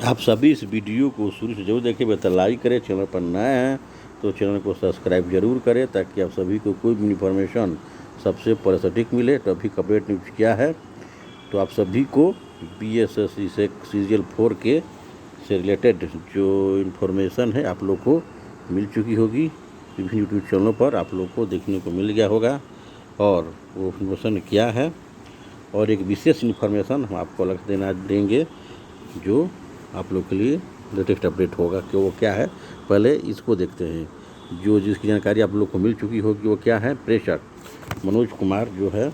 आप सभी इस वीडियो को शुरू से जरूर देखें, बेहतर लाइक करें। चैनल पर नए हैं तो चैनल को सब्सक्राइब जरूर करें ताकि आप सभी को कोई भी इन्फॉर्मेशन सबसे पहले सटीक मिले। तो अभी अपडेट न्यूज क्या है, तो आप सभी को BSSC से सीरियल 4 के से रिलेटेड जो इन्फॉर्मेशन है आप लोग को मिल चुकी होगी। विभिन्न यूट्यूब चैनलों पर आप लोग को देखने को मिल गया होगा। और वो इन्फॉर्मेशन क्या है, और एक विशेष इन्फॉर्मेशन हम आपको अलग देंगे जो आप लोग के लिए लेटेस्ट अपडेट होगा कि वो क्या है। पहले इसको देखते हैं। जो जिसकी जानकारी आप लोग को मिल चुकी होगी वो क्या है। प्रेषक मनोज कुमार जो है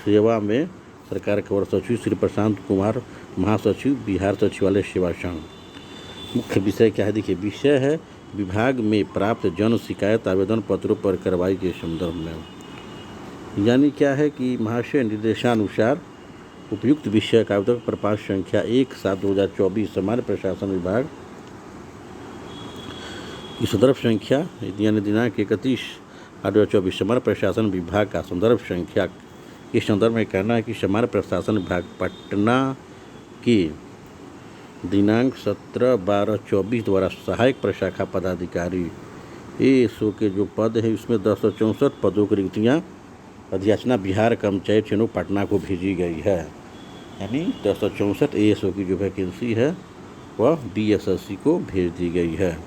सेवा में सरकार के वर सचिव श्री प्रशांत कुमार महासचिव बिहार सचिवालय सेवा संघ। मुख्य विषय क्या है, देखिए विषय है विभाग में प्राप्त जन शिकायत आवेदन पत्रों पर कार्रवाई के संदर्भ में। यानी क्या है कि महाशय निर्देशानुसार उपयुक्त विषय का आवेदन प्रपात संख्या 1/7/2024 सामान्य प्रशासन विभाग की संदर्भ संख्या यानी दिनांक 31/8/2024 सामान्य प्रशासन विभाग का संदर्भ संख्या। इस संदर्भ में कहना है कि सामान्य प्रशासन विभाग पटना की दिनांक 17/12/24 द्वारा सहायक प्रशाखा पदाधिकारी ASO के जो पद है उसमें 1064 पदों की रिक्तियाँ अधियाचना बिहार कर्मचारी चयन पटना को भेजी गई है। यानी 1064 ASO की जो वैकेंसी है वह BSSC को भेज दी गई है।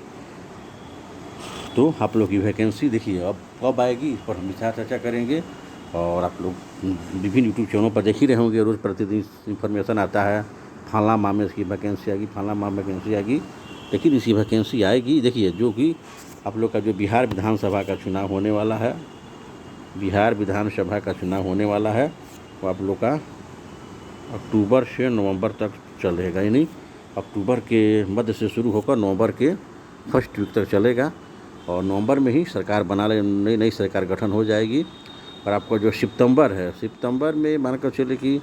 तो आप लोग की वैकेंसी देखिए अब कब आएगी इस पर हम विचार चर्चा करेंगे। और आप लोग विभिन्न यूट्यूब चैनलों पर देख ही रहे होंगे, रोज़ प्रतिदिन इन्फॉर्मेशन आता है फलाना माह में इसकी वैकेंसी आएगी, फलाना माह में वैकेंसी आएगी। लेकिन इसकी वैकेंसी आएगी देखिए जो कि आप लोग का जो बिहार विधानसभा का चुनाव होने वाला है, बिहार विधानसभा का चुनाव होने वाला है वो आप लोग का अक्टूबर से नवंबर तक चलेगा। यानी अक्टूबर के मध्य से शुरू होकर नवंबर के फर्स्ट वीक तक चलेगा। और नवंबर में ही सरकार बना ले नई सरकार गठन हो जाएगी। और आपको जो सितंबर है, सितंबर में मानकर चले कि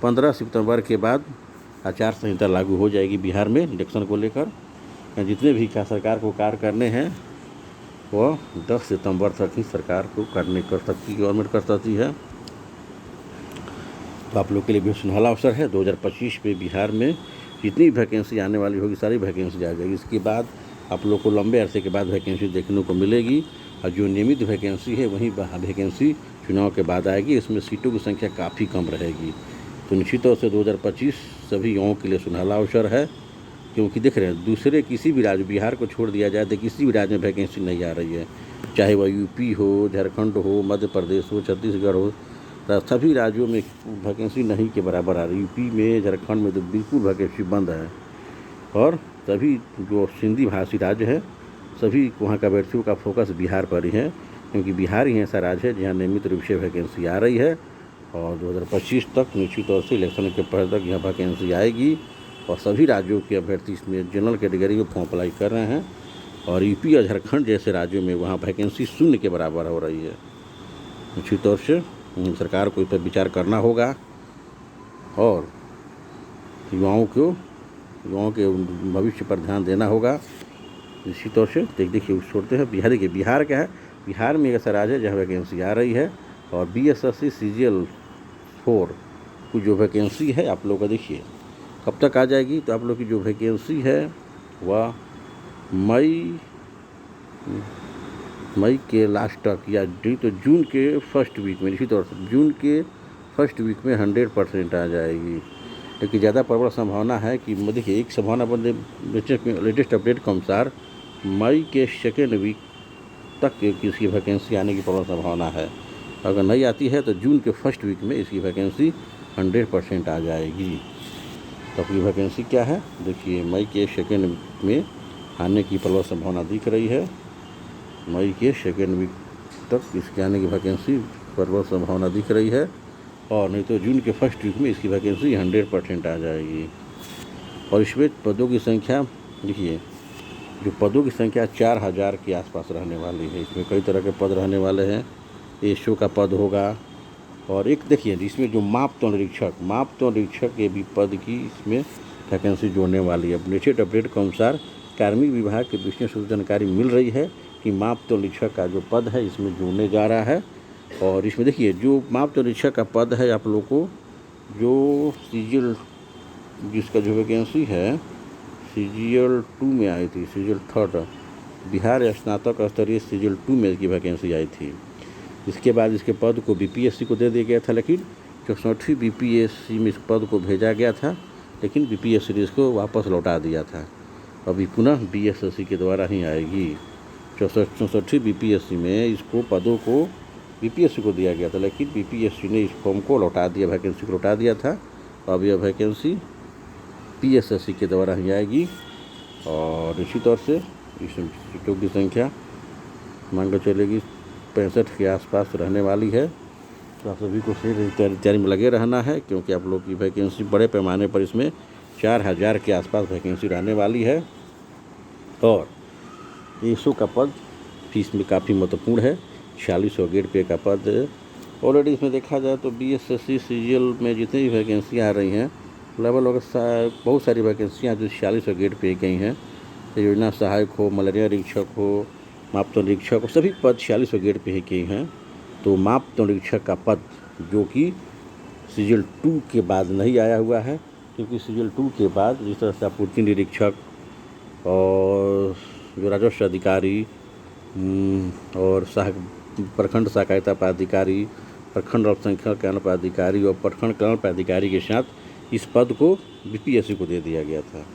15 सितंबर के बाद आचार संहिता लागू हो जाएगी बिहार में इलेक्शन को लेकर। जितने भी सरकार को कार्य करने हैं वह 10 सितंबर तक ही सरकार को कर सकती गवर्नमेंट कर सकती है। तो आप लोग के लिए भी सुनहला अवसर है। 2025 में बिहार में जितनी वैकेंसी आने वाली होगी सारी वैकेंसी आ जाएगी। इसके बाद आप लोग को लंबे अरसे के बाद वैकेंसी देखने को मिलेगी। और जो नियमित वैकेंसी है वहीं वैकेंसी चुनाव के बाद आएगी। इसमें सीटों की संख्या काफ़ी कम रहेगी। तो निश्चित तौर से 2025 सभी युवाओं के लिए सुनहला अवसर है, क्योंकि देख रहे हैं दूसरे किसी भी राज्य, बिहार को छोड़ दिया जाए तो किसी भी राज्य में वैकेंसी नहीं आ रही है। चाहे वह UP हो, झारखंड हो, मध्य प्रदेश हो, छत्तीसगढ़ हो, सभी राज्यों में वैकेंसी नहीं के बराबर आ रही। UP में, झारखंड में तो बिल्कुल वैकेंसी बंद है। और सभी जो सिंधी भाषी राज्य है सभी वहाँ का अभ्यर्थियों का फोकस बिहार पर ही है, क्योंकि बिहार ही ऐसा राज्य है जहाँ नियमित रूप से वैकेंसी आ रही है। और 2025 तक निश्चित तौर से इलेक्शन के पहले तक यहाँ वैकेंसी आएगी। और सभी राज्यों के अभ्यर्थी इसमें जनरल कैटेगरी में फॉर्म अप्लाई कर रहे हैं। और UP और झारखंड जैसे राज्यों में वहाँ वैकेंसी 0 के बराबर हो रही है। निश्चित तौर से सरकार को इस पर विचार करना होगा और युवाओं के भविष्य पर ध्यान देना होगा। निश्चित तौर से देखिए छोड़ते हैं बिहार के। बिहार क्या है, बिहार में एक ऐसा राज्य है जहाँ वैकेंसी आ रही है। और BSSC सीरियल 4 की जो वैकेंसी है आप लोग का देखिए कब तक आ जाएगी। तो आप लोग की जो वैकेंसी है वह मई के लास्ट तक या तो जून के फर्स्ट वीक में, निश्चित तौर से जून के फर्स्ट वीक में 100% आ जाएगी। लेकिन ज़्यादा प्रबल संभावना है कि देखिए एक संभावना बंदे लेटेस्ट अपडेट के अनुसार मई के सेकेंड वीक तक इसकी वैकेंसी आने की प्रबल संभावना है। अगर नहीं आती है तो जून के फर्स्ट वीक में इसकी वैकेंसी 100% आ जाएगी। तो अपनी वैकेंसी क्या है देखिए, मई के सेकेंड वीक में आने की प्रबल संभावना दिख रही है। मई के सेकेंड वीक तक इसके आने की वैकेंसी प्रबल संभावना दिख रही है। और नहीं तो जून के फर्स्ट वीक में इसकी वैकेंसी 100% आ जाएगी। और इसमें पदों की संख्या देखिए, जो पदों की संख्या 4000 के आसपास रहने वाली है। इसमें कई तरह के पद रहने वाले हैं। ASO का पद होगा। और एक देखिए इसमें जो मापतौल निरीक्षक के भी पद की इसमें वैकेंसी जोड़ने वाली है। लेटेस्ट अपडेट के अनुसार कार्मिक विभाग के विशेष जानकारी मिल रही है कि मापतौल निरीक्षक का जो पद है इसमें जोड़ने जा रहा है। और इसमें देखिए जो मापतौल निरीक्षक का पद है आप लोग को जो सीजीएल जिसका जो वैकेंसी है सीजीएल 2 में आई थी, सीजीएल 3 बिहार स्नातक स्तरीय सीजीएल 2 में इसकी वैकेंसी आई थी। इसके बाद इसके पद को बीपीएससी को दे दिया गया था, लेकिन 64वीं बीपीएससी में इस पद को भेजा गया था, लेकिन बीपीएससी ने इसको वापस लौटा दिया था। अभी पुनः बीएसएससी के द्वारा ही आएगी। 64वीं बीपीएससी में इसको पदों को बीपीएससी को दिया गया था, लेकिन बीपीएससी ने इस फॉर्म को लौटा दिया, वैकेंसी को लौटा दिया था। अब यह वैकेंसी पीएसएससी के द्वारा ही आएगी और निश्चित तौर से इस सीटों की संख्या मान कर चलेगी 65 के आसपास रहने वाली है। तो आप सभी को फिर तैयारी में लगे रहना है, क्योंकि आप लोग की वैकेंसी बड़े पैमाने पर इसमें 4000 के आसपास वैकेंसी रहने वाली है। और एसओ का पद फीस में काफ़ी महत्वपूर्ण है, 4600 गेट पे का पद। ऑलरेडी इसमें देखा जाए तो बीएसएससी सीजीएल में जितनी भी वैकेंसियाँ आ रही हैं लगभग बहुत सारी वैकेंसियाँ जो 4600 गेट पे गई हैं। योजना सहायक हो, मलेरिया निरीक्षक हो, मापदंड निरीक्षक हो, सभी पद 4600 गेट पे ही किए हैं। तो मापदंड निरीक्षक का पद जो कि सीजीएल 2 के बाद नहीं आया हुआ है, क्योंकि सीजीएल 2 के बाद जिस तरह से आपूर्ति निरीक्षक और जो राजस्व अधिकारी और प्रखंड सहकारिता पदाधिकारी, प्रखंड अल्पसंख्यक कल्याण पदाधिकारी और प्रखंड कल्याण पदाधिकारी के साथ इस पद को बीपीएससी को दे दिया गया था,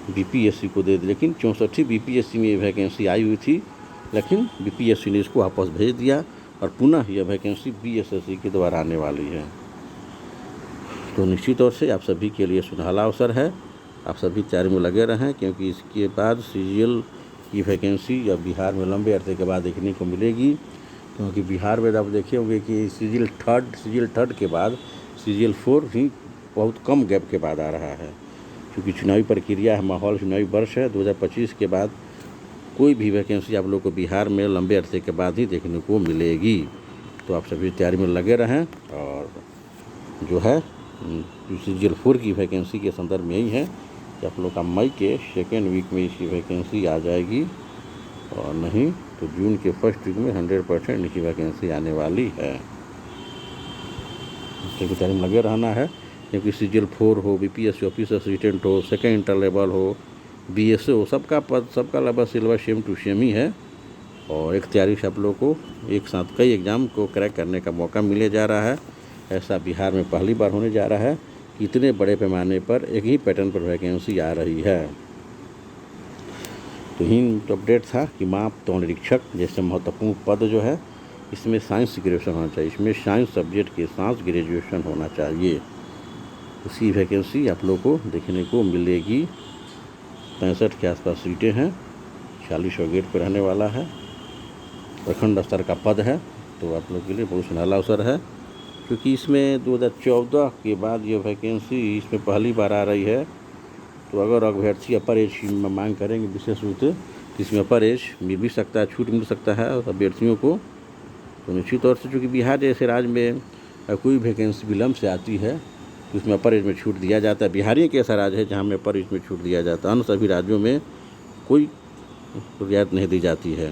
बीपीएससी को दे दिया। लेकिन 64वीं बीपीएससी में ये वैकेंसी आई हुई थी, लेकिन बीपीएससी ने इसको वापस भेज दिया और पुनः यह वैकेंसी बीएसएससी के द्वारा आने वाली है। तो निश्चित तौर से आप सभी के लिए सुनहला अवसर है, आप सभी तैयारी में लगे रहें, क्योंकि इसके बाद सीजीएल की वैकेंसी या बिहार में लंबे अरसे के बाद देखने को मिलेगी। क्योंकि बिहार में आप देखे होंगे कि सीजीएल 3 के बाद सीजीएल 4 ही बहुत कम गैप के बाद आ रहा है, क्योंकि चुनावी प्रक्रिया है, माहौल चुनावी वर्ष है। 2025 के बाद कोई भी वैकेंसी आप लोग को बिहार में लंबे अरसे के बाद ही देखने को मिलेगी। तो आप सभी तैयारी में लगे रहें। और जो है सीजीएल 4 की वैकेंसी के संदर्भ में यही है कि आप लोग का मई के 2nd वीक में इसकी वैकेंसी आ जाएगी, और नहीं तो जून के 1st वीक में 100% इसकी वैकेंसी आने वाली है। इसकी तैयारी में लगे रहना है, क्योंकि सीजीएल 4 हो, बीपीएससी ऑफिसर असिस्टेंट हो, सेकेंड इंटर लेवल हो, बीएसओ हो, सबका पद सबका लगभग सिलेबस सेम टू सेम ही है। और एक तैयारी से आप लोग को एक साथ कई एग्ज़ाम को क्रैक करने का मौका मिले जा रहा है। ऐसा बिहार में पहली बार होने जा रहा है कि इतने बड़े पैमाने पर एक ही पैटर्न पर वैकेंसी आ रही है। तो यही तो अपडेट था कि मापदंड निरीक्षक जैसे महत्वपूर्ण पद जो है इसमें साइंस ग्रेजुएशन होना चाहिए, इसमें साइंस सब्जेक्ट के साथ ग्रेजुएशन होना चाहिए। उसी वैकेंसी आप लोग को देखने को मिलेगी। 65 के आसपास सीटें हैं, 4600 गेट पर रहने वाला है, प्रखंड स्तर का पद है। तो आप लोग के लिए बहुत सुनहला अवसर है, क्योंकि इसमें 2014 के बाद ये वैकेंसी इसमें पहली बार आ रही है। तो अगर अभ्यर्थी अपर एज की मांग करेंगे विशेष रूप से, इसमें अपर एज मिल भी सकता है, छूट मिल सकता है अभ्यर्थियों को। तो निश्चित तौर से चूँकि बिहार जैसे राज्य में कोई वैकेंसी विलम्ब से आती है तो इसमें अपर एज में छूट दिया जाता है। बिहार ही एक ऐसा राज्य है जहाँ में अपर एज में छूट दिया जाता है, अन्य सभी राज्यों में कोई रियायत नहीं दी जाती है,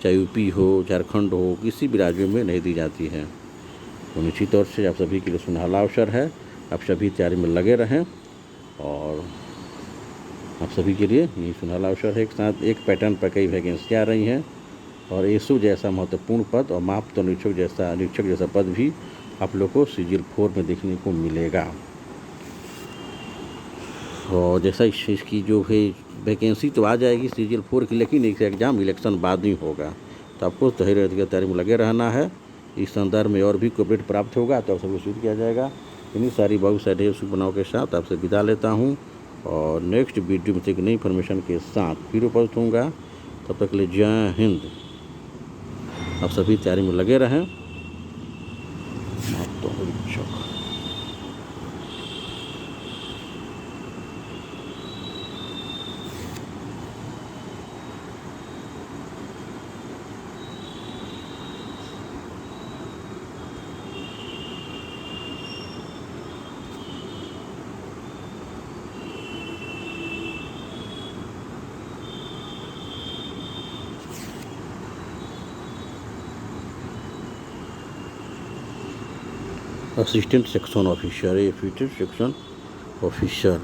चाहे यूपी हो, झारखंड हो, किसी भी राज्यों में नहीं दी जाती है। तो निश्चित तौर से आप सभी के लिए सुनहला अवसर है, आप सभी तैयारी में लगे रहें। और आप सभी के लिए ये सुनहला अवसर है, एक साथ एक पैटर्न पर कई वैकेंसी आ रही हैं, और एसओ जैसा महत्वपूर्ण पद और मापदंड निरीक्षक जैसा पद भी आप लोग को सीजीएल 4 में देखने को मिलेगा। और जैसा इसकी जो है वैकेंसी तो आ जाएगी सीजीएल 4 की, लेकिन एक एग्ज़ाम इलेक्शन बाद ही होगा। तो आपको तैयारी में लगे रहना है। इस संदर्भ में और भी कोई अपडेट प्राप्त होगा तो आप सबको सूचित किया जाएगा। इन्हीं सारी बहुत सारे शुभकामनाओं के साथ आपसे विदा लेता हूँ, और नेक्स्ट वीडियो में एक नई इन्फॉर्मेशन के साथ फिर उपस्थित होऊंगा। तब तक के लिए जय हिंद। आप सभी तैयारी में लगे रहें। Assistant section officer, assistant section officer.